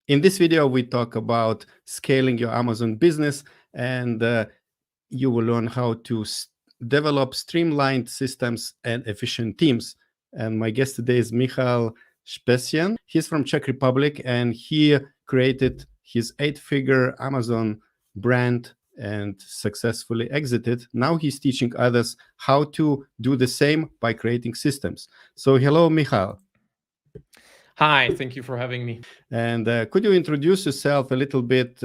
In this video, we talk about scaling your Amazon business, and you will learn how to develop streamlined systems and efficient teams. And my guest today is Michal Specian. He's from Czech Republic, and he created his 8-figure Amazon brand and successfully exited. Now he's teaching others how to do the same by creating systems. So hello, Michal. Hi, thank you for having me. And could you introduce yourself a little bit?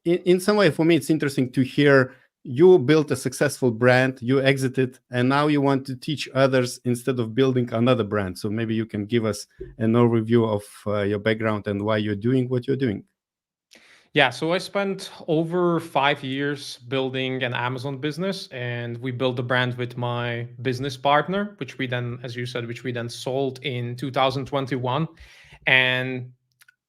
In some way, for me, it's interesting to hear you built a successful brand, you exited, and now you want to teach others instead of building another brand. So maybe you can give us an overview of your background and why you're doing what you're doing. Yeah, so I spent over 5 years building an Amazon business, and we built the brand with my business partner, which we then, as you said, which we then sold in 2021. And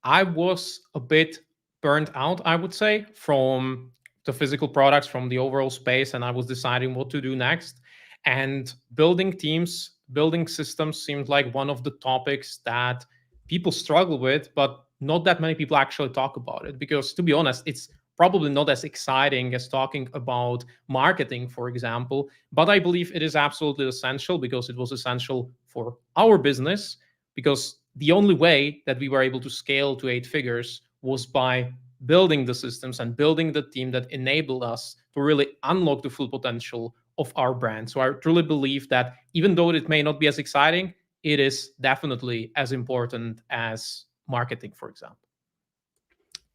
I was a bit burnt out, I would say, from the physical products, from the overall space, and I was deciding what to do next. And building teams, building systems seemed like one of the topics that people struggle with, but not that many people actually talk about it. Because to be honest, it's probably not as exciting as talking about marketing, for example. But I believe it is absolutely essential because it was essential for our business. Because the only way that we were able to scale to 8 figures was by building the systems and building the team that enabled us to really unlock the full potential of our brand. So I truly believe that even though it may not be as exciting, it is definitely as important as marketing, for example.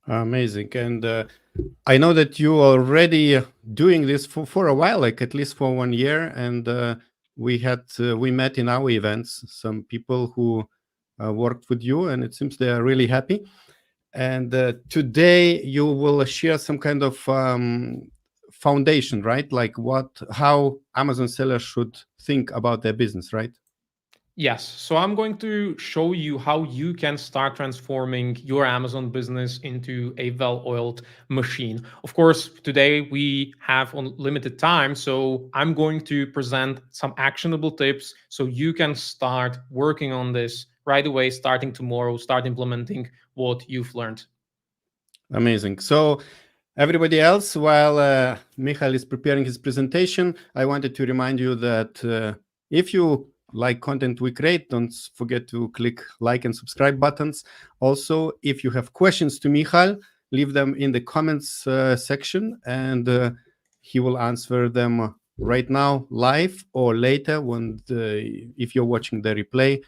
Amazing. And I know that you are already doing this for a while, like at least for 1 year. And we met in our events, some people who worked with you, and it seems they are really happy. And today you will share some kind of foundation, right? Like how Amazon sellers should think about their business, right? Yes. So I'm going to show you how you can start transforming your Amazon business into a well-oiled machine. Of course, today we have limited time, so I'm going to present some actionable tips so you can start working on this right away, starting tomorrow, start implementing what you've learned. Amazing. So everybody else, while Michal is preparing his presentation, I wanted to remind you that if you like content we create, don't forget to click like and subscribe buttons. Also, if you have questions to Michal, leave them in the comments section, and he will answer them right now, live, or later if you're watching the replay.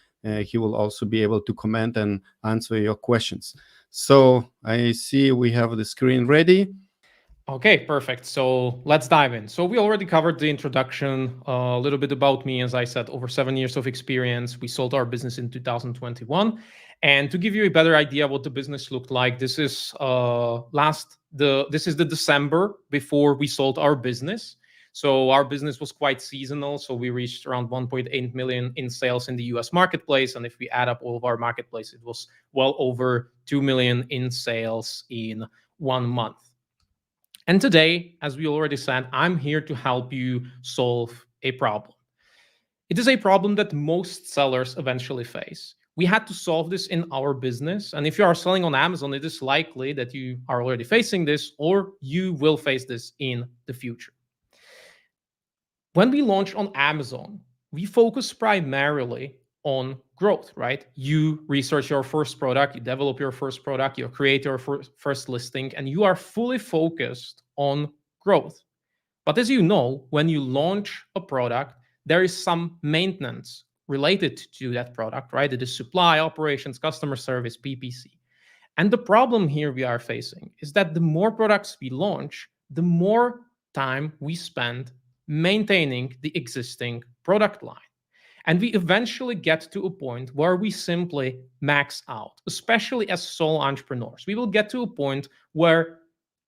He will also be able to comment and answer your questions. So I see we have the screen ready. Okay, perfect. So let's dive in. So we already covered the introduction, a little bit about me. As I said, over 7 years of experience. We sold our business in 2021. And to give you a better idea what the business looked like, this is the December before we sold our business. So our business was quite seasonal. So we reached around 1.8 million in sales in the US marketplace. And if we add up all of our marketplace, it was well over 2 million in sales in 1 month. And today, as we already said, I'm here to help you solve a problem. It is a problem that most sellers eventually face. We had to solve this in our business. And if you are selling on Amazon, it is likely that you are already facing this or you will face this in the future. When we launch on Amazon, we focus primarily on growth, right? You research your first product, you develop your first product, you create your first listing, and you are fully focused on growth. But as you know, when you launch a product, there is some maintenance related to that product, right? It is supply, operations, customer service, PPC. And the problem here we are facing is that the more products we launch, the more time we spend maintaining the existing product line. And we eventually get to a point where we simply max out, especially as sole entrepreneurs. We will get to a point where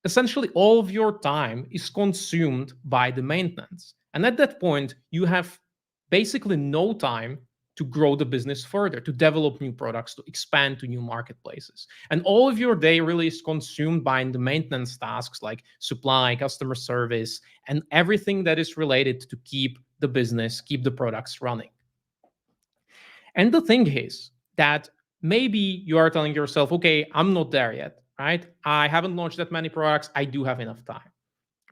essentially all of your time is consumed by the maintenance. And at that point, you have basically no time to grow the business further, to develop new products, to expand to new marketplaces. And all of your day really is consumed by the maintenance tasks like supply, customer service, and everything that is related to keep the business, keep the products running. And the thing is that maybe you are telling yourself, okay, I'm not there yet, right? I haven't launched that many products. I do have enough time,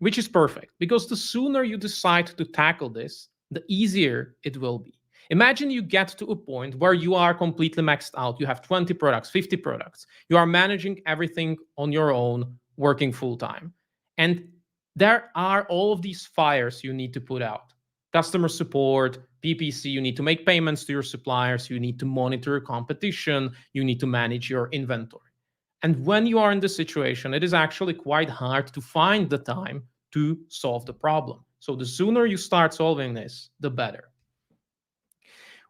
which is perfect, because the sooner you decide to tackle this, the easier it will be. Imagine you get to a point where you are completely maxed out. You have 20 products, 50 products. You are managing everything on your own, working full time. And there are all of these fires you need to put out. Customer support, PPC, you need to make payments to your suppliers, you need to monitor your competition, you need to manage your inventory. And when you are in this situation, it is actually quite hard to find the time to solve the problem. So the sooner you start solving this, the better.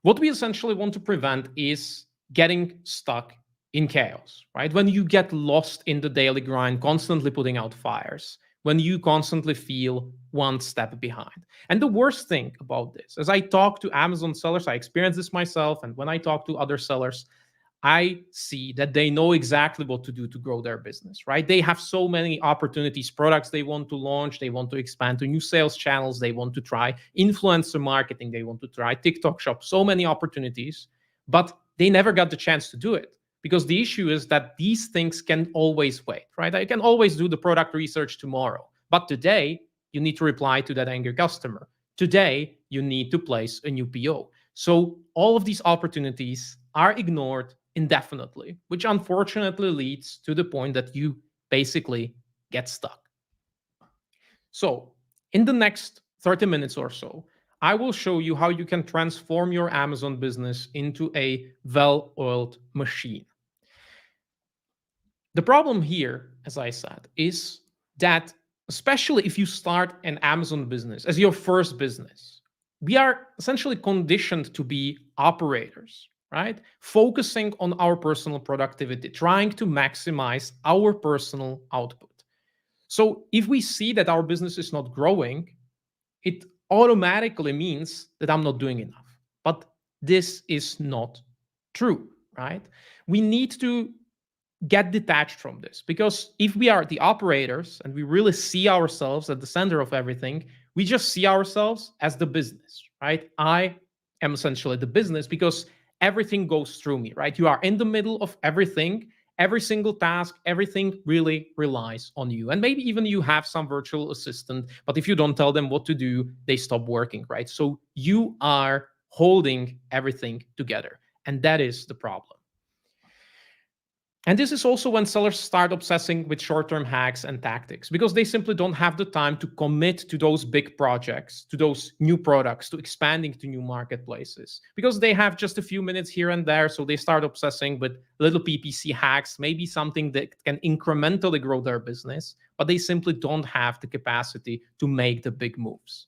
What we essentially want to prevent is getting stuck in chaos, right? When you get lost in the daily grind, constantly putting out fires, when you constantly feel one step behind. And the worst thing about this, as I talk to Amazon sellers, I experience this myself, and when I talk to other sellers, I see that they know exactly what to do to grow their business, right? They have so many opportunities, products they want to launch, they want to expand to new sales channels, they want to try influencer marketing, they want to try TikTok shop, so many opportunities, but they never got the chance to do it. Because the issue is that these things can always wait, right? I can always do the product research tomorrow, but today you need to reply to that angry customer. Today you need to place a new PO. So all of these opportunities are ignored indefinitely, which unfortunately leads to the point that you basically get stuck. So in the next 30 minutes or so, I will show you how you can transform your Amazon business into a well-oiled machine. The problem here, as I said, is that especially if you start an Amazon business as your first business, we are essentially conditioned to be operators, right? Focusing on our personal productivity, trying to maximize our personal output. So if we see that our business is not growing, it automatically means that I'm not doing enough. But this is not true, right? We need to get detached from this, because if we are the operators and we really see ourselves at the center of everything, we just see ourselves as the business, right? I am essentially the business because everything goes through me, right? You are in the middle of everything, every single task, everything really relies on you. And maybe even you have some virtual assistant, but if you don't tell them what to do, they stop working, right? So you are holding everything together, and that is the problem. And this is also when sellers start obsessing with short-term hacks and tactics, because they simply don't have the time to commit to those big projects, to those new products, to expanding to new marketplaces, because they have just a few minutes here and there. So they start obsessing with little PPC hacks, maybe something that can incrementally grow their business, but they simply don't have the capacity to make the big moves.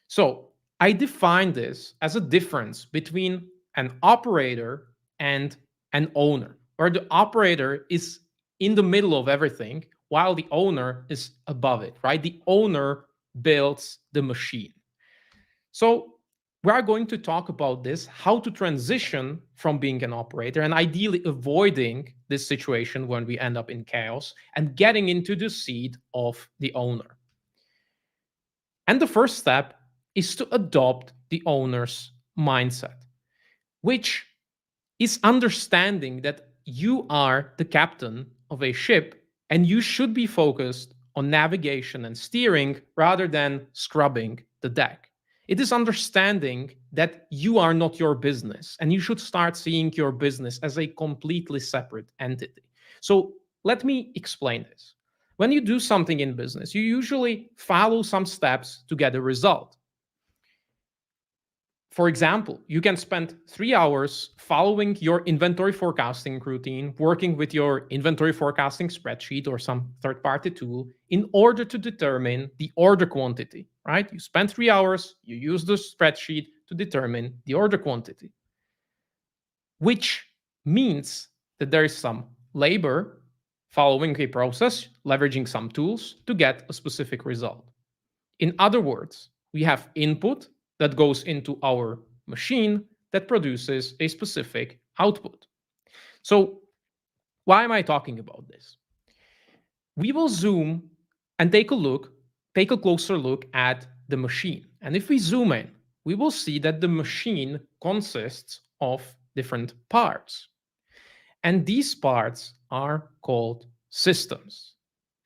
So I define this as a difference between an operator and an owner, where the operator is in the middle of everything while the owner is above it, right? The owner builds the machine. So we are going to talk about this, how to transition from being an operator and ideally avoiding this situation when we end up in chaos and getting into the seat of the owner. And the first step is to adopt the owner's mindset, which is understanding that you are the captain of a ship and you should be focused on navigation and steering rather than scrubbing the deck. It is understanding that you are not your business and you should start seeing your business as a completely separate entity. So let me explain this. When you do something in business, you usually follow some steps to get a result. For example, you can spend 3 hours following your inventory forecasting routine, working with your inventory forecasting spreadsheet or some third-party tool in order to determine the order quantity, right? You spend 3 hours, you use the spreadsheet to determine the order quantity, which means that there is some labor following a process, leveraging some tools to get a specific result. In other words, we have input that goes into our machine that produces a specific output. So why am I talking about this? We will zoom and take a closer look at the machine. And if we zoom in, we will see that the machine consists of different parts. And these parts are called systems.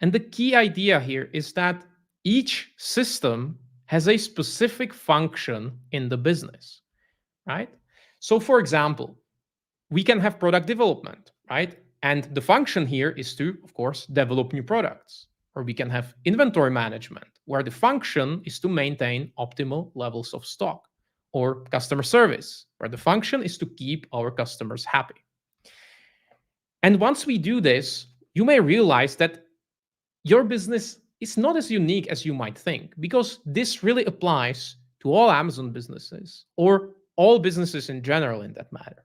And the key idea here is that each system has a specific function in the business, right? So for example, we can have product development, right? And the function here is to, of course, develop new products. Or we can have inventory management, where the function is to maintain optimal levels of stock. Or customer service, where the function is to keep our customers happy. And once we do this, you may realize that your business is not as unique as you might think, because this really applies to all Amazon businesses, or all businesses in general in that matter.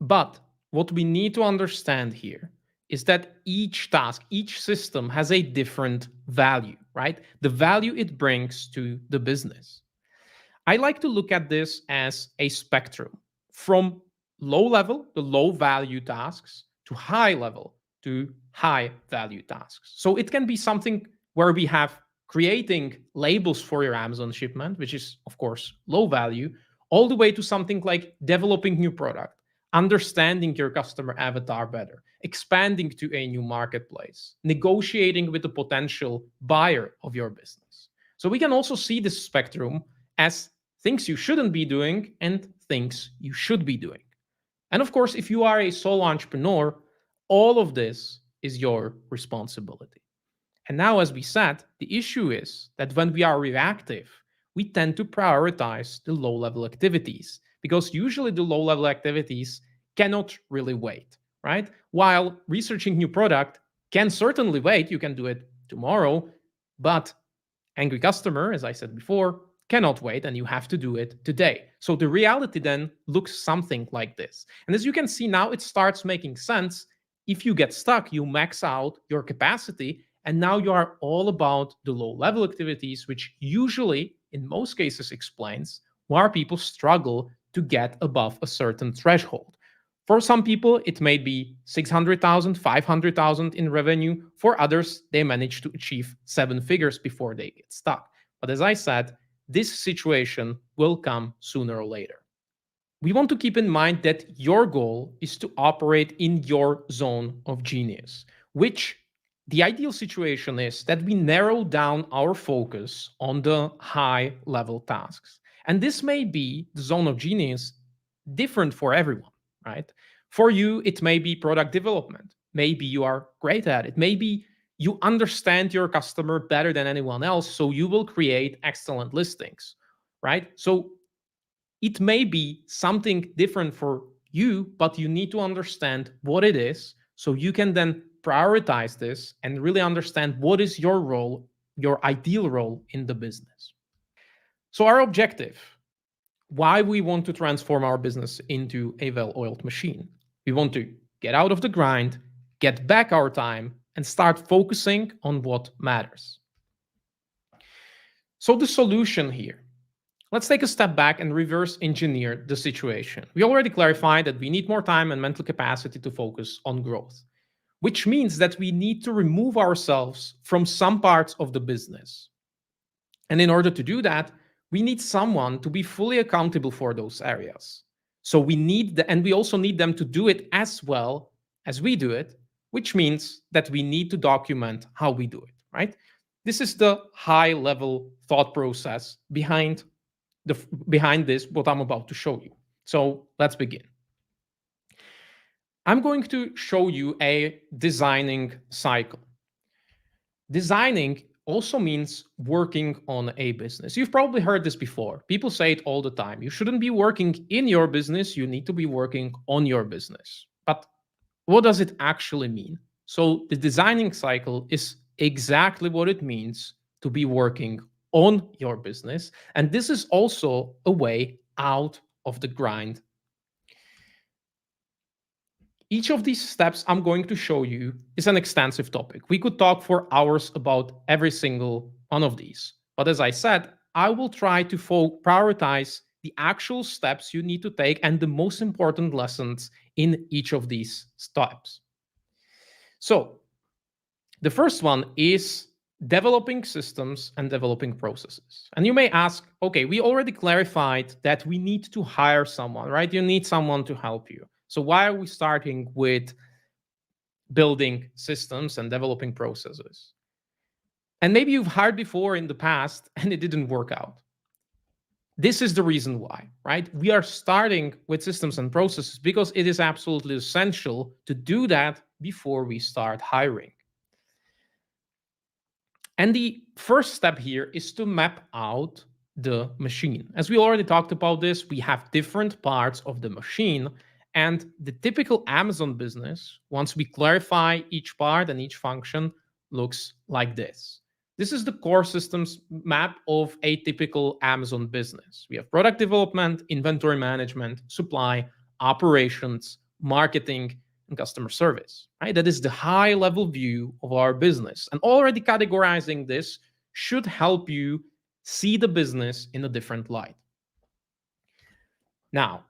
But what we need to understand here is that each task, each system has a different value, right? The value it brings to the business. I like to look at this as a spectrum from low level, the low value tasks, to high level, to high value tasks. So it can be something where we have creating labels for your Amazon shipment, which is, of course, low value, all the way to something like developing new product, understanding your customer avatar better, expanding to a new marketplace, negotiating with the potential buyer of your business. So we can also see this spectrum as things you shouldn't be doing and things you should be doing. And of course, if you are a solo entrepreneur, all of this is your responsibility. And now, as we said, the issue is that when we are reactive, we tend to prioritize the low-level activities, because usually the low-level activities cannot really wait, right? While researching new product can certainly wait, you can do it tomorrow, but angry customer, as I said before, cannot wait, and you have to do it today. So the reality then looks something like this. And as you can see now, it starts making sense. If you get stuck, you max out your capacity, and now you are all about the low-level activities, which usually, in most cases, explains why people struggle to get above a certain threshold. For some people, it may be 600,000, 500,000 in revenue. For others, they manage to achieve 7 figures before they get stuck. But as I said, this situation will come sooner or later. We want to keep in mind that your goal is to operate in your zone of genius, which the ideal situation is that we narrow down our focus on the high-level tasks. And this may be the zone of genius different for everyone, right? For you, it may be product development. Maybe you are great at it. Maybe you understand your customer better than anyone else, so you will create excellent listings, right? So it may be something different for you, but you need to understand what it is, so you can then prioritize this and really understand what is your role, your ideal role in the business. So our objective, why we want to transform our business into a well-oiled machine. We want to get out of the grind, get back our time, and start focusing on what matters. So the solution here, let's take a step back and reverse engineer the situation. We already clarified that we need more time and mental capacity to focus on growth, which means that we need to remove ourselves from some parts of the business. And in order to do that, we need someone to be fully accountable for those areas. So we need and we also need them to do it as well as we do it, which means that we need to document how we do it, right? This is the high-level thought process behind this, what I'm about to show you. So let's begin. I'm going to show you a designing cycle. Designing also means working on a business. You've probably heard this before. People say it all the time. You shouldn't be working in your business. You need to be working on your business. But what does it actually mean? So the designing cycle is exactly what it means to be working on your business. And this is also a way out of the grind. Each of these steps I'm going to show you is an extensive topic. We could talk for hours about every single one of these. But as I said, I will try to prioritize the actual steps you need to take and the most important lessons in each of these steps. So the first one is developing systems and developing processes. And you may ask, okay, we already clarified that we need to hire someone, right? You need someone to help you. So why are we starting with building systems and developing processes? And maybe you've hired before in the past and it didn't work out. This is the reason why, right? We are starting with systems and processes because it is absolutely essential to do that before we start hiring. And the first step here is to map out the machine. As we already talked about this, we have different parts of the machine. And the typical Amazon business, once we clarify each part and each function, looks like this. This is the core systems map of a typical Amazon business. We have product development, inventory management, supply, operations, marketing, and customer service, right? That is the high level view of our business. And already categorizing this should help you see the business in a different light. Now,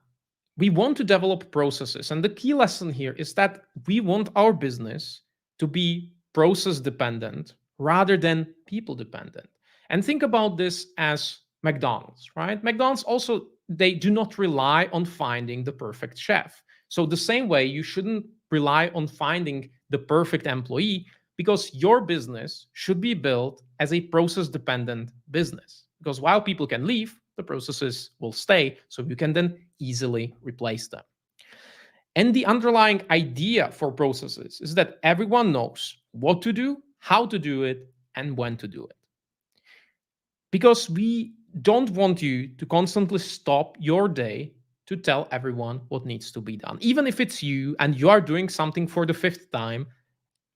we want to develop processes. And the key lesson here is that we want our business to be process dependent rather than people dependent. And think about this as McDonald's, right? McDonald's also, they do not rely on finding the perfect chef. So the same way, you shouldn't rely on finding the perfect employee, because your business should be built as a process dependent business. Because while people can leave, the processes will stay, so you can then easily replace them. And the underlying idea for processes is that everyone knows what to do, how to do it, and when to do it. Because we don't want you to constantly stop your day to tell everyone what needs to be done. Even if it's you and you are doing something for the 5th time,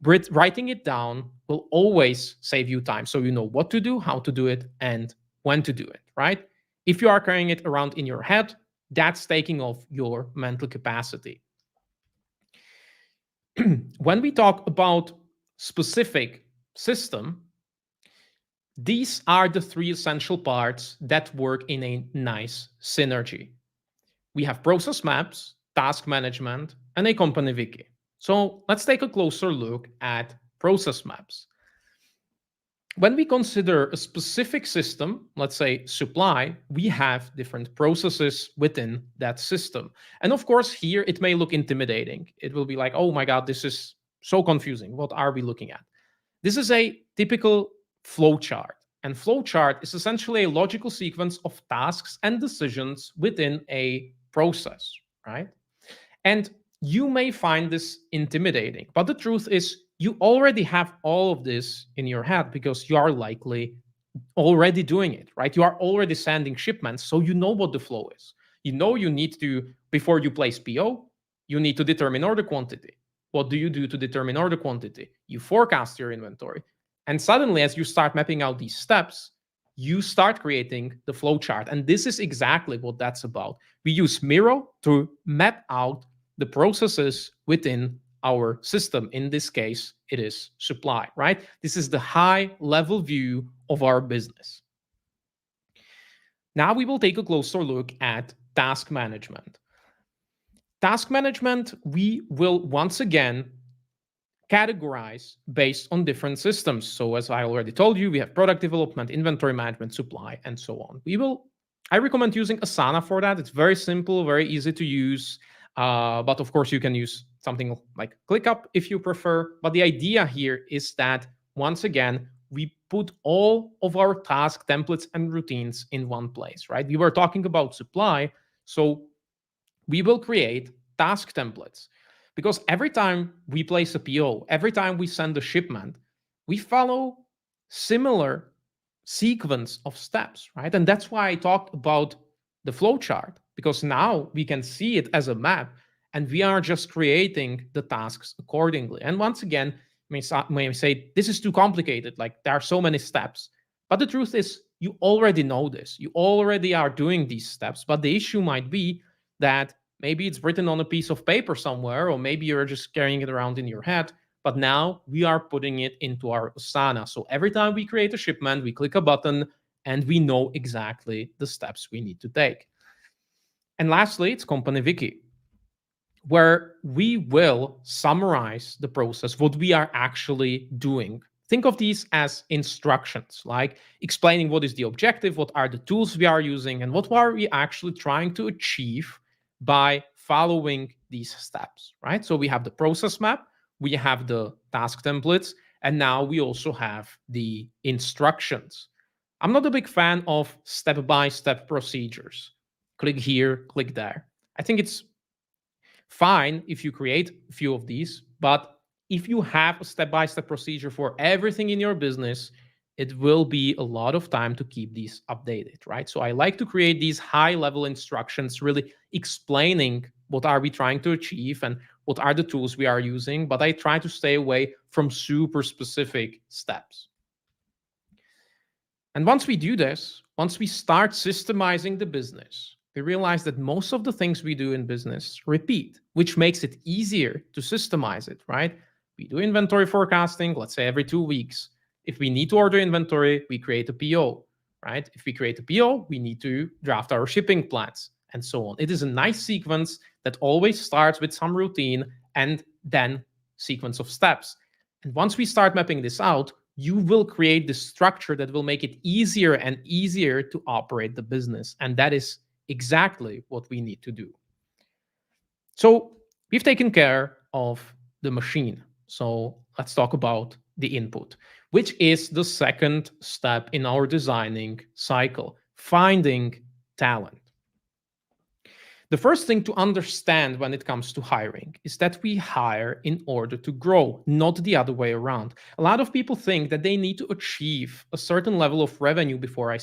writing it down will always save you time. So you know what to do, how to do it, and when to do it, right? If you are carrying it around in your head, that's taking off your mental capacity. When we talk about specific system, these are the 3 essential parts that work in a nice synergy. We have process maps, task management, and a company wiki. So let's take a closer look at process maps. When we consider a specific system, let's say supply, we have different processes within that system. And of course, here it may look intimidating. It will be like, oh my God, this is so confusing. What are we looking at? This is a typical flowchart. And flowchart is essentially a logical sequence of tasks and decisions within a process, right? And you may find this intimidating, but the truth is you already have all of this in your head because you are likely already doing it, right? You are already sending shipments, so you know what the flow is. You know you need to, before you place PO, you need to determine order quantity. What do you do to determine order quantity? You forecast your inventory. And suddenly, as you start mapping out these steps, you start creating the flow chart. And this is exactly what that's about. We use Miro to map out the processes within our system. In this case, it is supply, right? This is the high level view of our business. Now we will take a closer look at task management. Task management, we will once again categorize based on different systems. So as I already told you, we have product development, inventory management, supply, and so on. I recommend using Asana for that. It's very simple, very easy to use. But of course, you can use something like ClickUp if you prefer. But the idea here is that, once again, we put all of our task templates and routines in one place, right? We were talking about supply, so we will create task templates. Because every time we place a PO, every time we send a shipment, we follow similar sequence of steps, right? And that's why I talked about the flow chart, because now we can see it as a map and we are just creating the tasks accordingly. And once again, may say, this is too complicated, like there are so many steps. But the truth is, you already know this. You already are doing these steps. But the issue might be that maybe it's written on a piece of paper somewhere, or maybe you're just carrying it around in your head. But now we are putting it into our Asana. So every time we create a shipment, we click a button and we know exactly the steps we need to take. And lastly, it's Company Wiki, where we will summarize the process, what we are actually doing Think of these as instructions, like explaining what is the objective, what are the tools we are using, and what are we actually trying to achieve by following these steps, right? So we have the process map, we have the task templates, and now we also have the instructions. I'm not a big fan of step-by-step procedures. Click here, click there. I think it's fine if you create a few of these, but if you have a step-by-step procedure for everything in your business, it will be a lot of time to keep these updated, right? So I like to create these high-level instructions, really explaining what are we trying to achieve and what are the tools we are using, but I try to stay away from super specific steps. And once we do this, once we start systemizing the business, we realize that most of the things we do in business repeat, which makes it easier to systemize it, right? We do inventory forecasting, let's say every 2 weeks. If we need to order inventory, we create a PO, right? If we create a PO, we need to draft our shipping plans and so on. It is a nice sequence that always starts with some routine and then sequence of steps. And once we start mapping this out, you will create the structure that will make it easier and easier to operate the business. And that is exactly what we need to do. So we've taken care of the machine. So let's talk about the input, which is the second step in our designing cycle, finding talent. The first thing to understand when it comes to hiring is that we hire in order to grow, not the other way around. A lot of people think that they need to achieve a certain level of revenue before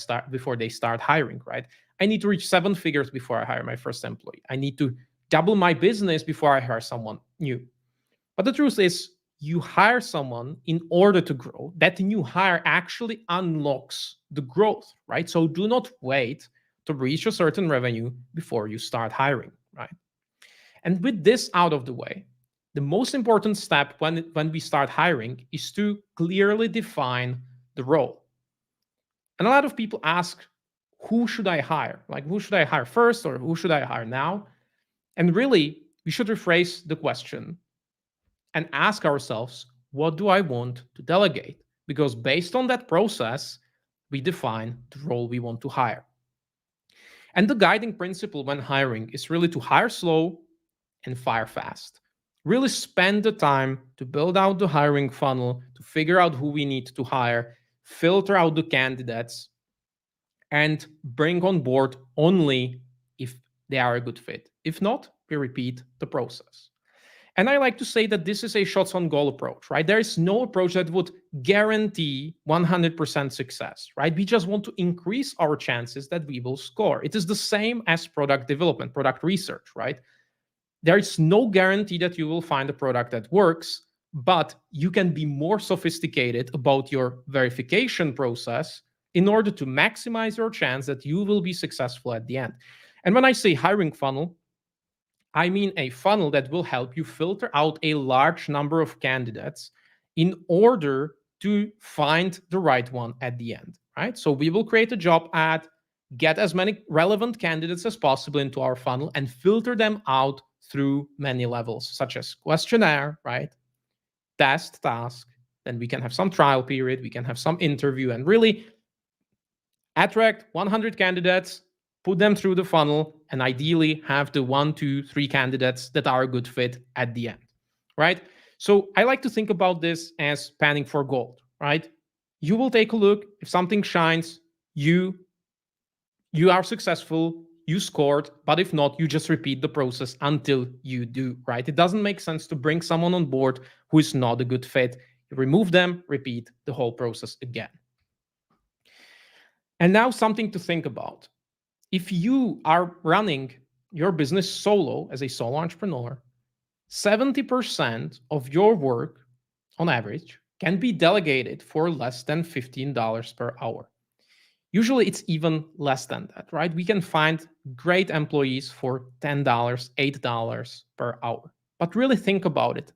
they start hiring, right? I need to reach 7 figures before I hire my first employee. I need to double my business before I hire someone new. But the truth is, you hire someone in order to grow. That new hire actually unlocks the growth, right? So do not wait to reach a certain revenue before you start hiring, right? And with this out of the way, the most important step when we start hiring is to clearly define the role. And a lot of people ask, who should I hire? Like, who should I hire first, or who should I hire now? And really, we should rephrase the question and ask ourselves, what do I want to delegate? Because based on that process, we define the role we want to hire. And the guiding principle when hiring is really to hire slow and fire fast. Really spend the time to build out the hiring funnel, to figure out who we need to hire, filter out the candidates, and bring on board only if they are a good fit. If not, we repeat the process. And I like to say that this is a shots on goal approach, right? There is no approach that would guarantee 100% success, right? We just want to increase our chances that we will score. It is the same as product development, product research, right? There is no guarantee that you will find a product that works, but you can be more sophisticated about your verification process in order to maximize your chance that you will be successful at the end. And when I say hiring funnel, I mean a funnel that will help you filter out a large number of candidates in order to find the right one at the end, right? So we will create a job ad, get as many relevant candidates as possible into our funnel, and filter them out through many levels, such as questionnaire, right? Test, task. Then we can have some trial period, we can have some interview, and really attract 100 candidates, put them through the funnel, and ideally have the 1, 2, 3 candidates that are a good fit at the end, right? So I like to think about this as panning for gold, right? You will take a look. If something shines, you are successful, you scored, but if not, you just repeat the process until you do, right? It doesn't make sense to bring someone on board who is not a good fit. You remove them, repeat the whole process again. And now something to think about. If you are running your business solo as a solo entrepreneur, 70% of your work on average can be delegated for less than $15 per hour. Usually it's even less than that, right? We can find great employees for $10, $8 per hour. But really think about it.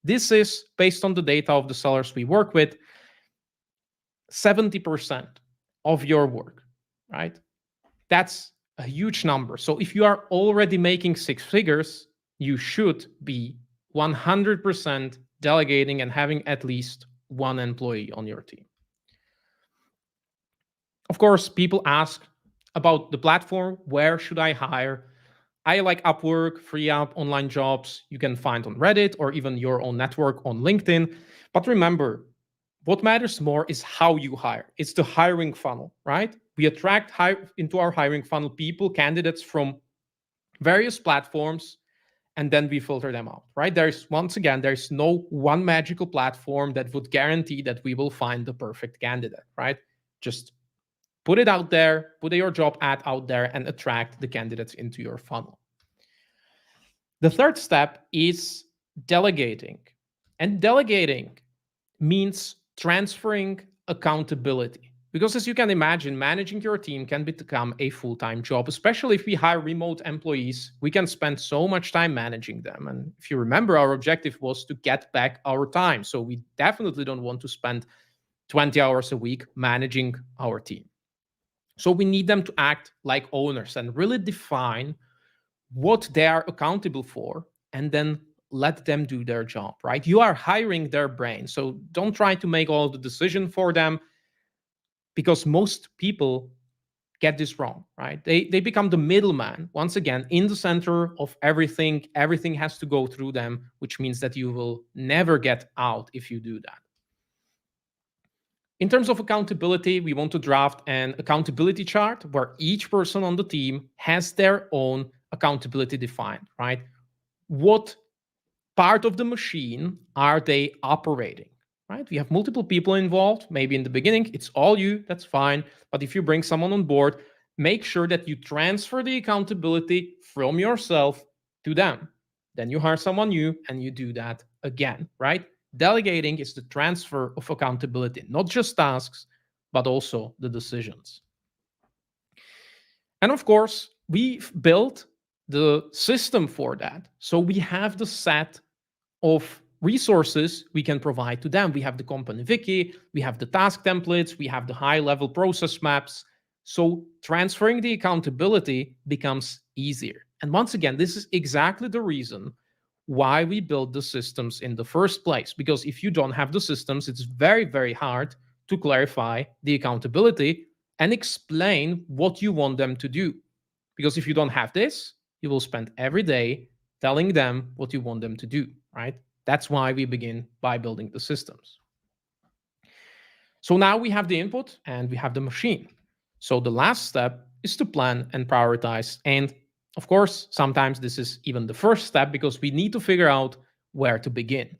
This is based on the data of the sellers we work with, 70% of your work, right? That's a huge number. So if you are already making 6 figures, you should be 100% delegating and having at least one employee on your team. Of course, people ask about the platform. Where should I hire? I like Upwork, FreeUp, online jobs you can find on Reddit or even your own network on LinkedIn. But remember, what matters more is how you hire. It's the hiring funnel, right? We attract into our hiring funnel people, candidates from various platforms, and then we filter them out, right? There's no one magical platform that would guarantee that we will find the perfect candidate, right? Just put it out there, put your job ad out there, and attract the candidates into your funnel. The third step is delegating. And delegating means transferring accountability. Because as you can imagine, managing your team can become a full-time job, especially if we hire remote employees. We can spend so much time managing them. And if you remember, our objective was to get back our time. So we definitely don't want to spend 20 hours a week managing our team. So we need them to act like owners and really define what they are accountable for, and then let them do their job, right? You are hiring their brain. So don't try to make all the decision for them, because most people get this wrong, right? They become the middleman, once again, in the center of everything. Everything has to go through them, which means that you will never get out if you do that. In terms of accountability, we want to draft an accountability chart where each person on the team has their own accountability defined, right? What part of the machine are they operating, right? We have multiple people involved. Maybe in the beginning, it's all you, that's fine. But if you bring someone on board, make sure that you transfer the accountability from yourself to them. Then you hire someone new and you do that again, right? Delegating is the transfer of accountability, not just tasks, but also the decisions. And of course, we've built the system for that. So we have the set of resources we can provide to them. We have the company wiki, we have the task templates, we have the high-level process maps. So transferring the accountability becomes easier. And once again, this is exactly the reason why we build the systems in the first place. Because if you don't have the systems, it's very, very hard to clarify the accountability and explain what you want them to do. Because if you don't have this, you will spend every day telling them what you want them to do, right? That's why we begin by building the systems. So now we have the input and we have the machine. So the last step is to plan and prioritize. And of course, sometimes this is even the first step, because we need to figure out where to begin.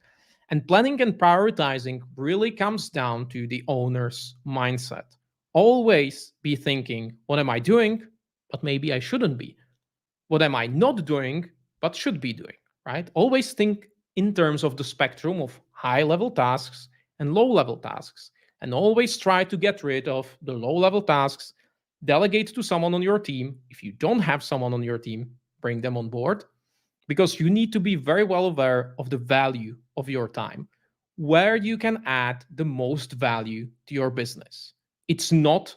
And planning and prioritizing really comes down to the owner's mindset. Always be thinking, what am I doing? But maybe I shouldn't be. What am I not doing, but should be doing, right? Always think in terms of the spectrum of high-level tasks and low-level tasks. And always try to get rid of the low-level tasks. Delegate to someone on your team. If you don't have someone on your team, bring them on board, because you need to be very well aware of the value of your time, where you can add the most value to your business. It's not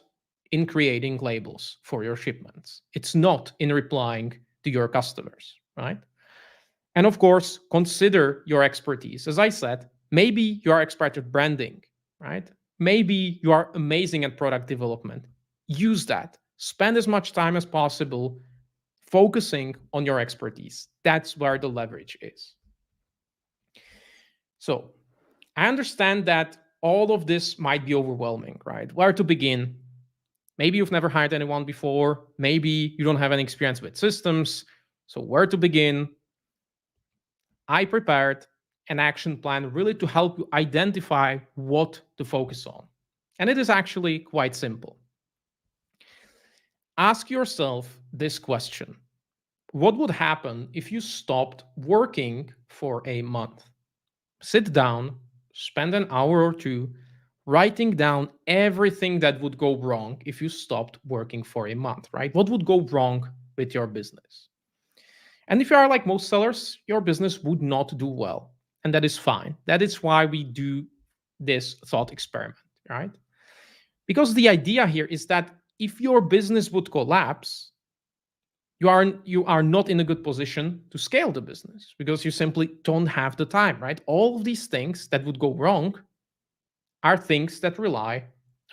in creating labels for your shipments. It's not in replying to your customers, right? And of course, consider your expertise. As I said, maybe you are expert at branding, right? Maybe you are amazing at product development. Use that. Spend as much time as possible focusing on your expertise. That's where the leverage is. So I understand that all of this might be overwhelming, right? Where to begin? Maybe you've never hired anyone before. Maybe you don't have any experience with systems. So where to begin? I prepared an action plan really to help you identify what to focus on. And it is actually quite simple. Ask yourself this question. What would happen if you stopped working for a month? Sit down, spend an hour or two writing down everything that would go wrong if you stopped working for a month, right? What would go wrong with your business? And if you are like most sellers, your business would not do well. And that is fine. That is why we do this thought experiment, right? Because the idea here is that if your business would collapse, you are not in a good position to scale the business, because you simply don't have the time, right? All of these things that would go wrong are things that rely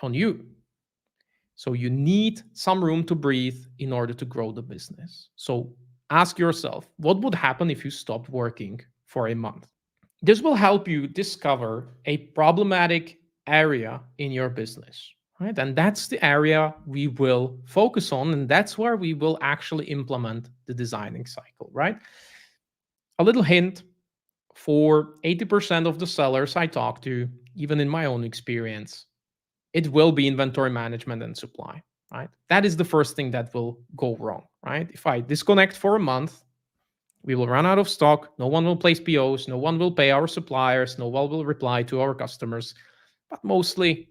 on you. So you need some room to breathe in order to grow the business. So ask yourself, what would happen if you stopped working for a month? This will help you discover a problematic area in your business, right? And that's the area we will focus on, and that's where we will actually implement the designing cycle, right? A little hint, for 80% of the sellers I talk to, even in my own experience, it will be inventory management and supply, right? That is the first thing that will go wrong, right? If I disconnect for a month, we will run out of stock. No one will place POs. No one will pay our suppliers. No one will reply to our customers. But mostly,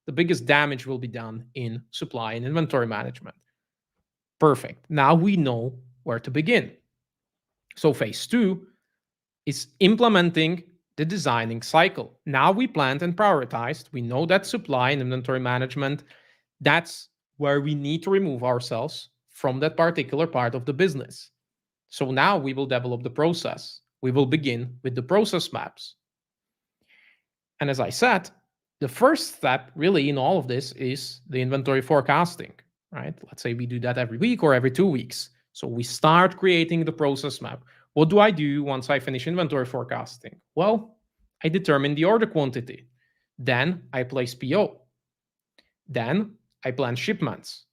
the biggest damage will be done in supply and inventory management. Perfect. Now we know where to begin. So phase 2 is implementing the designing cycle. Now we planned and prioritized. We know that supply and inventory management, that's where we need to remove ourselves from that particular part of the business. So now we will develop the process. We will begin with the process maps. And as I said, the first step really in all of this is the inventory forecasting, right? Let's say we do that every week or every 2 weeks. So we start creating the process map. What do I do once I finish inventory forecasting? Well, I determine the order quantity. Then I place PO. Then I plan shipments,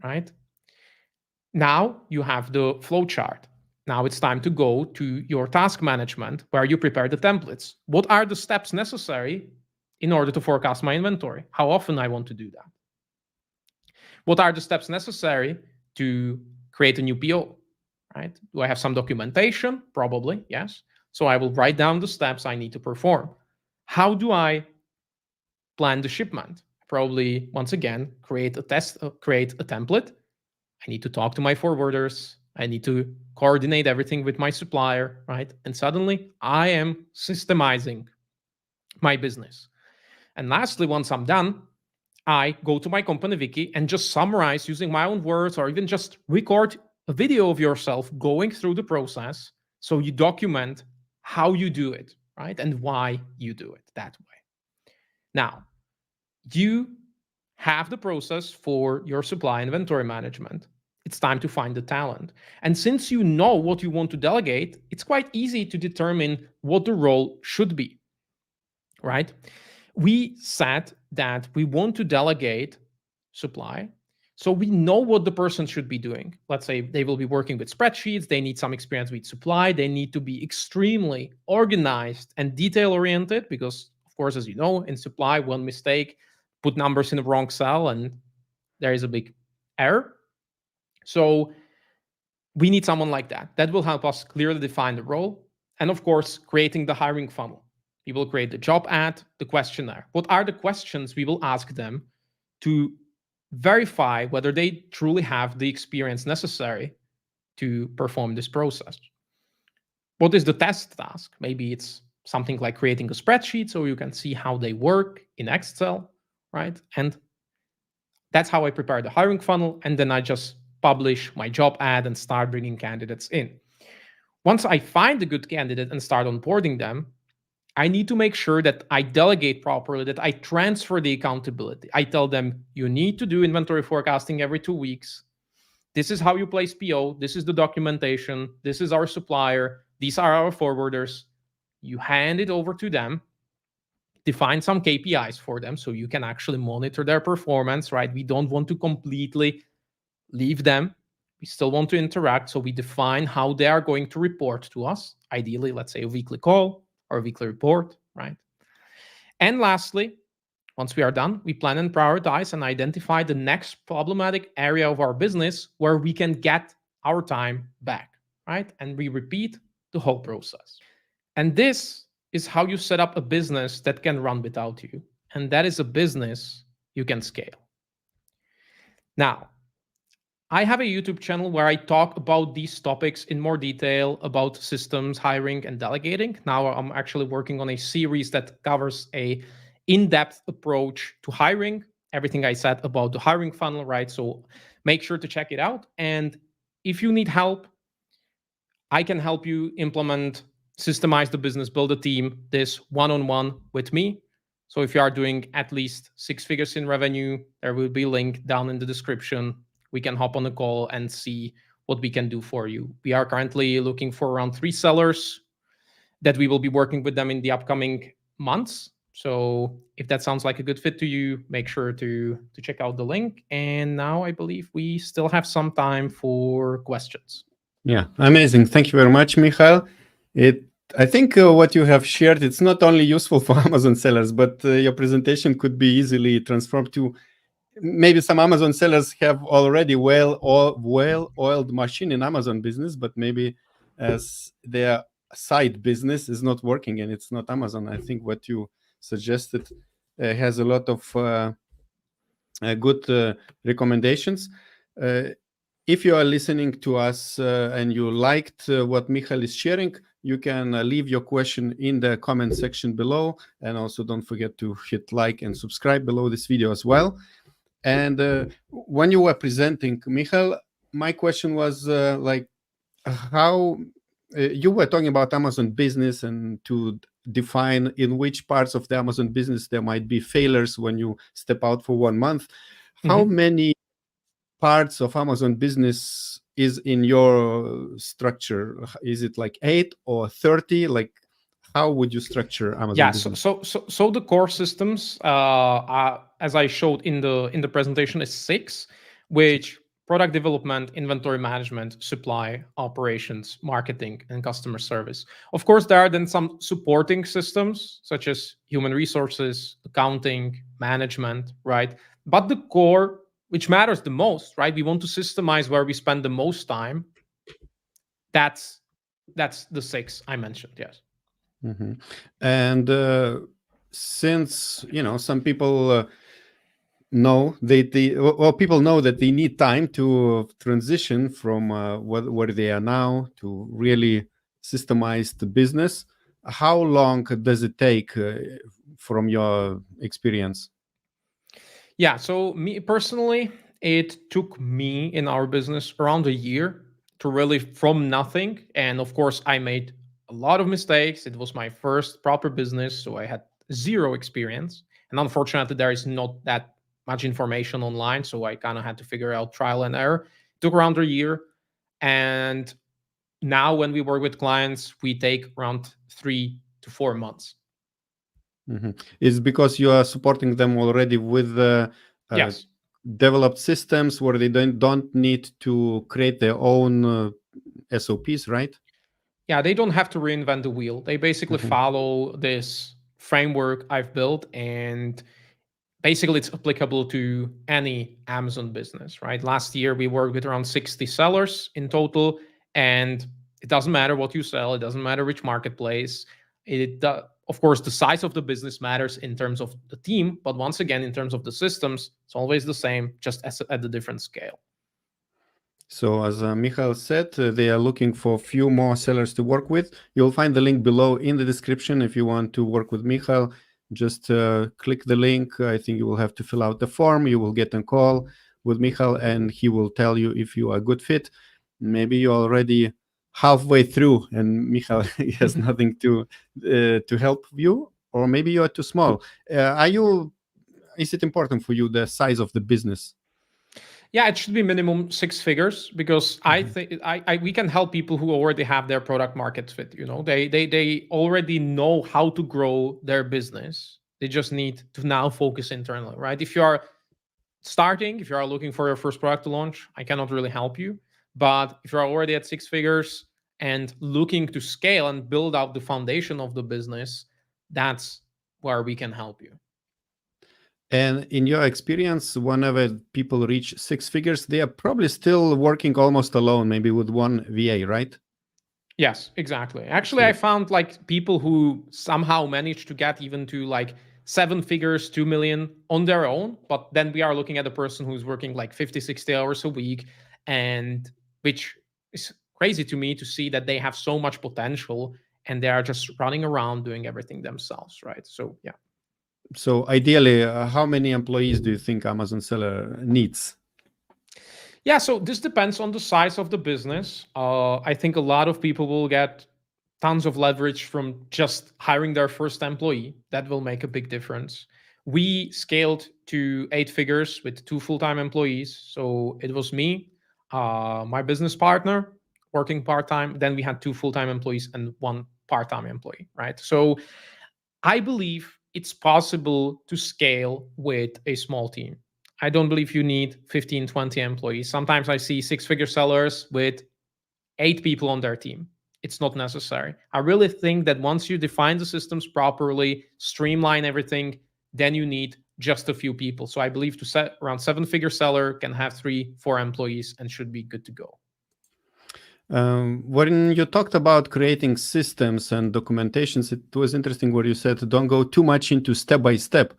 right? Now you have the flow chart. Now it's time to go to your task management where you prepare the templates. What are the steps necessary in order to forecast my inventory? How often I want to do that? What are the steps necessary to create a new PO, right? Do I have some documentation? Probably, yes. So I will write down the steps I need to perform. How do I plan the shipment? Probably, once again, create a template. I need to talk to my forwarders. I need to coordinate everything with my supplier, right? And suddenly I am systemizing my business. And lastly, once I'm done, I go to my company wiki and just summarize using my own words, or even just record a video of yourself going through the process. So you document how you do it, right? And why you do it that way. Now, you have the process for your supply and inventory management. It's time to find the talent. And since you know what you want to delegate, it's quite easy to determine what the role should be, right? We said that we want to delegate supply, so we know what the person should be doing. Let's say they will be working with spreadsheets, they need some experience with supply, they need to be extremely organized and detail-oriented, because, of course, as you know, in supply, one mistake, put numbers in the wrong cell, and there is a big error. So we need someone like that. That will help us clearly define the role. And of course, creating the hiring funnel. We will create the job ad, the questionnaire. What are the questions we will ask them to verify whether they truly have the experience necessary to perform this process? What is the test task? Maybe it's something like creating a spreadsheet so you can see how they work in Excel, right? And that's how I prepare the hiring funnel. And then I just publish my job ad and start bringing candidates in. Once I find a good candidate and start onboarding them, I need to make sure that I delegate properly, that I transfer the accountability. I tell them, you need to do inventory forecasting every 2 weeks. This is how you place PO. This is the documentation. This is our supplier. These are our forwarders. You hand it over to them, define some KPIs for them so you can actually monitor their performance, right? We don't want to completely leave them. We still want to interact. So we define how they are going to report to us. Ideally, let's say a weekly call or a weekly report, right? And lastly, once we are done, we plan and prioritize and identify the next problematic area of our business where we can get our time back, right? And we repeat the whole process. And this is how you set up a business that can run without you. And that is a business you can scale. Now, I have a YouTube channel where I talk about these topics in more detail, about systems, hiring, and delegating. Now I'm actually working on a series that covers a in-depth approach to hiring, everything I said about the hiring funnel, right? So make sure to check it out. And if you need help, I can help you implement, systemize the business, build a team, this one-on-one with me. So if you are doing at least 6 figures in revenue, there will be a link down in the description. We can hop on a call and see what we can do for you. We are currently looking for around 3 sellers that we will be working with them in the upcoming months. So if that sounds like a good fit to you, make sure to check out the link. And now I believe we still have some time for questions. Yeah, amazing. Thank you very much, Michal. I think what you have shared, it's not only useful for Amazon sellers, but your presentation could be easily transformed to maybe some Amazon sellers have already well-oiled machine in Amazon business, but maybe as their side business is not working and it's not Amazon. I think what you suggested has a lot of good recommendations. If you are listening to us and you liked what Michal is sharing, you can leave your question in the comment section below. And also don't forget to hit like and subscribe below this video as well. And when you were presenting, Michal, my question was like how you were talking about Amazon business and to define in which parts of the Amazon business there might be failures when you step out for 1 month. How many parts of Amazon business is in your structure? Is it like 8 or 30? Like, how would you structure Amazon business? So the core systems, as I showed in the presentation, is 6, which product development, inventory management, supply, operations, marketing, and customer service. Of course, there are then some supporting systems such as human resources, accounting, management, right? But the core, which matters the most, right? We want to systemize where we spend the most time. That's the 6 I mentioned, yes. And since some people know people know that they need time to transition from where they are now to really systemize the business, how long does it take from your experience? Yeah, so me personally, it took me in our business around a year to really from nothing. And of course, I made a lot of mistakes. It was my first proper business, so I had 0 experience. And unfortunately, there is not that much information online, so I kind of had to figure out trial and error. It took around a year. And now when we work with clients, we take around 3 to 4 months. Is because you are supporting them already with Yes. developed systems where they don't need to create their own SOPs, right? Yeah, they don't have to reinvent the wheel. They basically follow this framework I've built, and basically it's applicable to any Amazon business, right? Last year we worked with around 60 sellers in total, and it doesn't matter what you sell, it doesn't matter which marketplace. Of course, the size of the business matters in terms of the team, but once again, in terms of the systems, it's always the same, just at a different scale. So as Michal said, they are looking for a few more sellers to work with. You'll find the link below in the description if you want to work with Michal. Just click the link. I think you will have to fill out the form. You will get a call with Michal and he will tell you if you are a good fit. Maybe you're already halfway through and Michal has nothing to help you, or maybe you are too small. Is it important for you, the size of the business? Yeah, it should be minimum 6 figures because I think we can help people who already have their product market fit. They already know how to grow their business. They just need to now focus internally, right? If you are starting, if you are looking for your first product to launch, I cannot really help you. But if you're already at 6 figures and looking to scale and build out the foundation of the business, that's where we can help you. And in your experience, whenever people reach 6 figures, they are probably still working almost alone, maybe with one VA, right? Yes, exactly. Actually, I found like people who somehow managed to get even to like 7 figures, 2 million on their own. But then we are looking at a person who's working like 50, 60 hours a week, and which is crazy to me to see that they have so much potential and they are just running around doing everything themselves, right? So, yeah. So ideally, how many employees do you think Amazon seller needs? Yeah, so this depends on the size of the business. I think a lot of people will get tons of leverage from just hiring their first employee. That will make a big difference. We scaled to 8 figures with 2 full-time employees. So it was me, my business partner working part-time. Then we had 2 full-time employees and 1 part-time employee, right? So I believe it's possible to scale with a small team. I don't believe you need 15, 20 employees. Sometimes I see 6-figure sellers with 8 people on their team. It's not necessary. I really think that once you define the systems properly, streamline everything, then you need just a few people. So I believe to set around 7-figure seller can have 3, 4 employees and should be good to go. When you talked about creating systems and documentations, it was interesting what you said, don't go too much into step by step.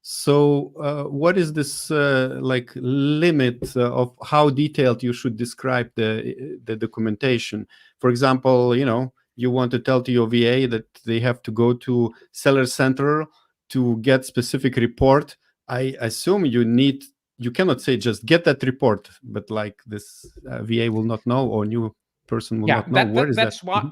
So what is this like limit of how detailed you should describe the documentation? For example, you want to tell to your VA that they have to go to Seller Center to get specific report. I assume you cannot say just get that report, but like this VA will not know, or new person will not know. Where is that's that? why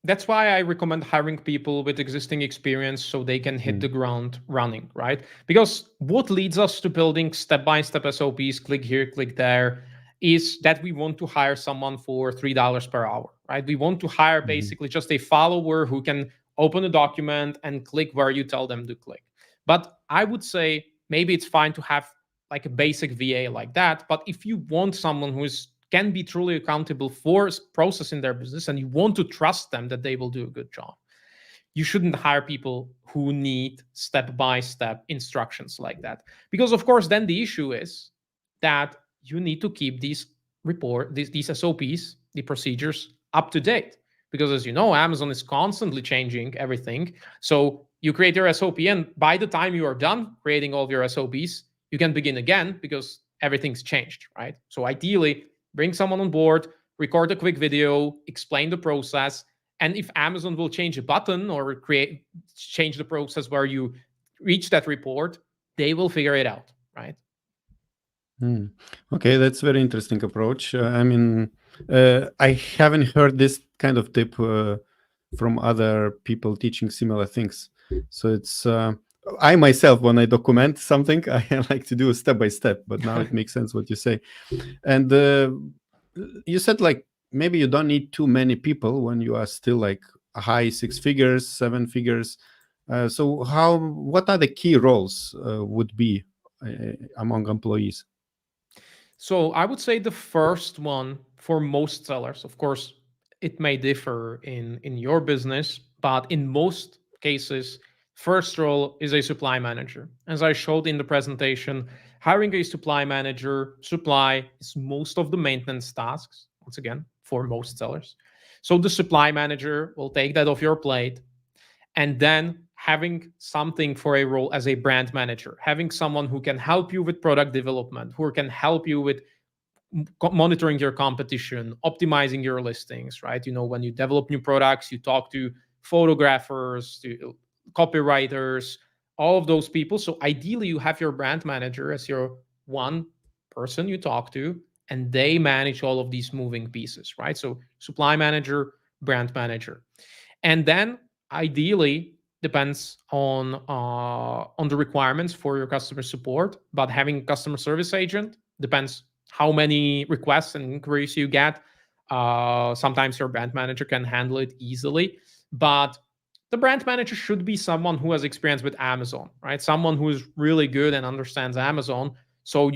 that's why I recommend hiring people with existing experience so they can hit the ground running, right? Because what leads us to building step-by-step SOPs, click here, click there, is that we want to hire someone for $3 per hour, right? We want to hire basically just a follower who can open a document and click where you tell them to click. But I would say maybe it's fine to have like a basic VA like that. But if you want someone who can be truly accountable for processing their business and you want to trust them that they will do a good job, you shouldn't hire people who need step-by-step instructions like that. Because of course, then the issue is that you need to keep these SOPs, the procedures, up to date. Because as you know, Amazon is constantly changing everything. So you create your SOP, and by the time you are done creating all of your SOPs, you can begin again because everything's changed, right? So ideally, bring someone on board, record a quick video, explain the process. And if Amazon will change a button or change the process where you reach that report, they will figure it out, right? Okay, that's very interesting approach. I haven't heard this kind of tip from other people teaching similar things. So it's I myself, when I document something, I like to do a step by step. But now it makes sense what you say. And you said like maybe you don't need too many people when you are still like a high 6 figures, 7 figures. So what are the key roles would be among employees? So I would say the first one for most sellers, of course, it may differ in your business, but in most cases, first role is a supply manager. As I showed in the presentation, hiring a supply manager, supply is most of the maintenance tasks, once again, for most sellers. So the supply manager will take that off your plate, and then having something for a role as a brand manager, having someone who can help you with product development, who can help you with monitoring your competition, optimizing your listings, right? When you develop new products, you talk to photographers, to copywriters, all of those people. So ideally, you have your brand manager as your one person you talk to, and they manage all of these moving pieces, right? So supply manager, brand manager. And then ideally, depends on the requirements for your customer support, but having a customer service agent depends how many requests and inquiries you get. Sometimes your brand manager can handle it easily, but the brand manager should be someone who has experience with Amazon, right? Someone who is really good and understands Amazon. So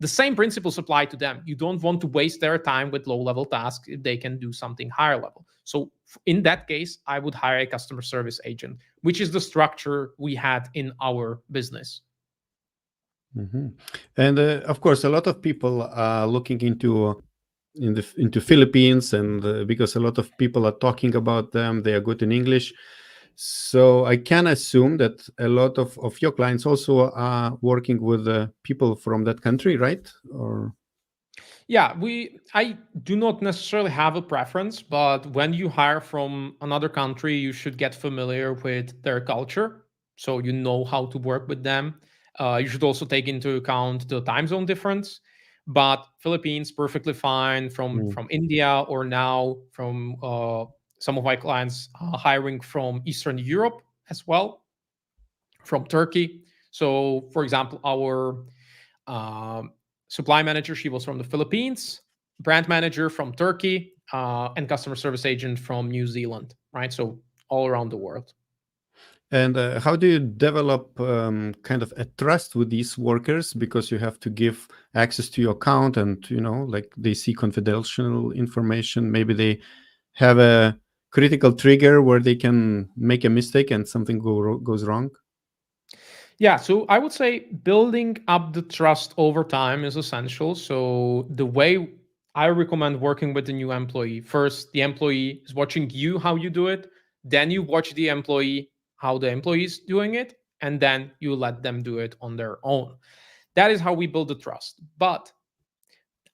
the same principles apply to them. You don't want to waste their time with low-level tasks if they can do something higher level. So in that case, I would hire a customer service agent, which is the structure we had in our business. And of course, a lot of people are looking into Philippines, and because a lot of people are talking about them, they are good in English. So I can assume that a lot of your clients also are working with people from that country, right? Or yeah, I do not necessarily have a preference, but when you hire from another country, you should get familiar with their culture, so you know how to work with them. You should also take into account the time zone difference. But Philippines perfectly fine, from India, or now from some of my clients are hiring from Eastern Europe as well, from Turkey. So, for example, our supply manager, she was from the Philippines, brand manager from Turkey, and customer service agent from New Zealand, right? So all around the world. And how do you develop kind of a trust with these workers? Because you have to give access to your account, and like they see confidential information. Maybe they have a critical trigger where they can make a mistake and something goes wrong. Yeah, so I would say building up the trust over time is essential. So the way I recommend working with the new employee, first, the employee is watching you how you do it. Then you watch the employee how the employee is doing it, and then you let them do it on their own. That is how we build the trust. But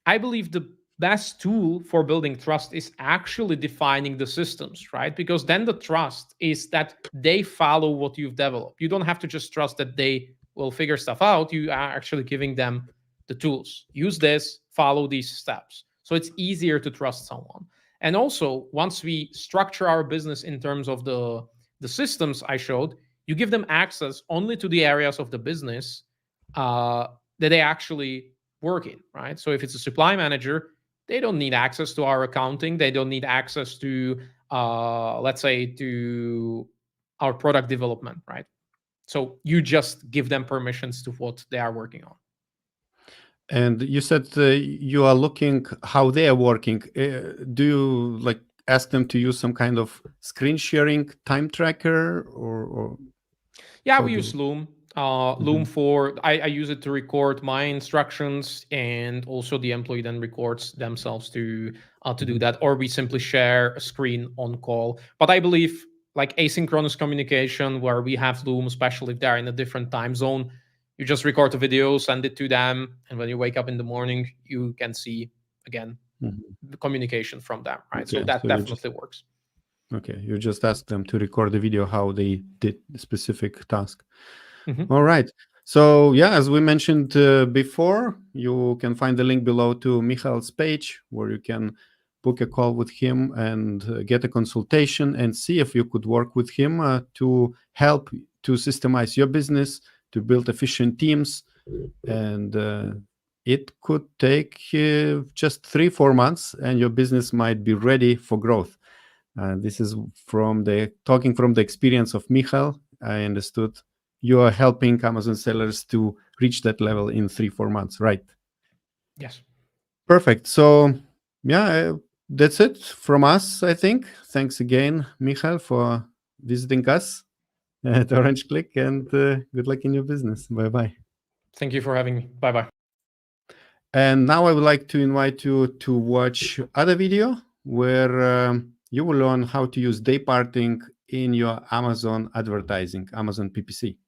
I believe the best tool for building trust is actually defining the systems, right? Because then the trust is that they follow what you've developed. You don't have to just trust that they will figure stuff out. You are actually giving them the tools. Use this, follow these steps. So it's easier to trust someone. And also, once we structure our business in terms of the systems I showed, you give them access only to the areas of the business that they actually work in, right? So if it's a supply manager, they don't need access to our accounting. They don't need access to, let's say, to our product development, right? So you just give them permissions to what they are working on. And you said you are looking how they are working. Do you like ask them to use some kind of screen sharing time tracker or Yeah, we use Loom. Loom for I use it to record my instructions, and also the employee then records themselves to do that, or we simply share a screen on call. But I believe like asynchronous communication, where we have Loom, especially if they're in a different time zone, you just record a video, send it to them, and when you wake up in the morning, you can see again the communication from them, right? Okay, so that so definitely works. Okay, you just ask them to record the video how they did the specific task. All right. So yeah, as we mentioned before, you can find the link below to Michal's page, where you can book a call with him and get a consultation and see if you could work with him to help to systemize your business, to build efficient teams. And it could take just 3-4 months, and your business might be ready for growth. This is talking from the experience of Michal. I understood you are helping Amazon sellers to reach that level in 3-4 months, right? Yes. Perfect. So yeah, that's it from us, I think. Thanks again, Michal, for visiting us at Orange Klik, and good luck in your business. Bye-bye. Thank you for having me. Bye-bye. And now I would like to invite you to watch other video where you will learn how to use day parting in your Amazon advertising, Amazon PPC.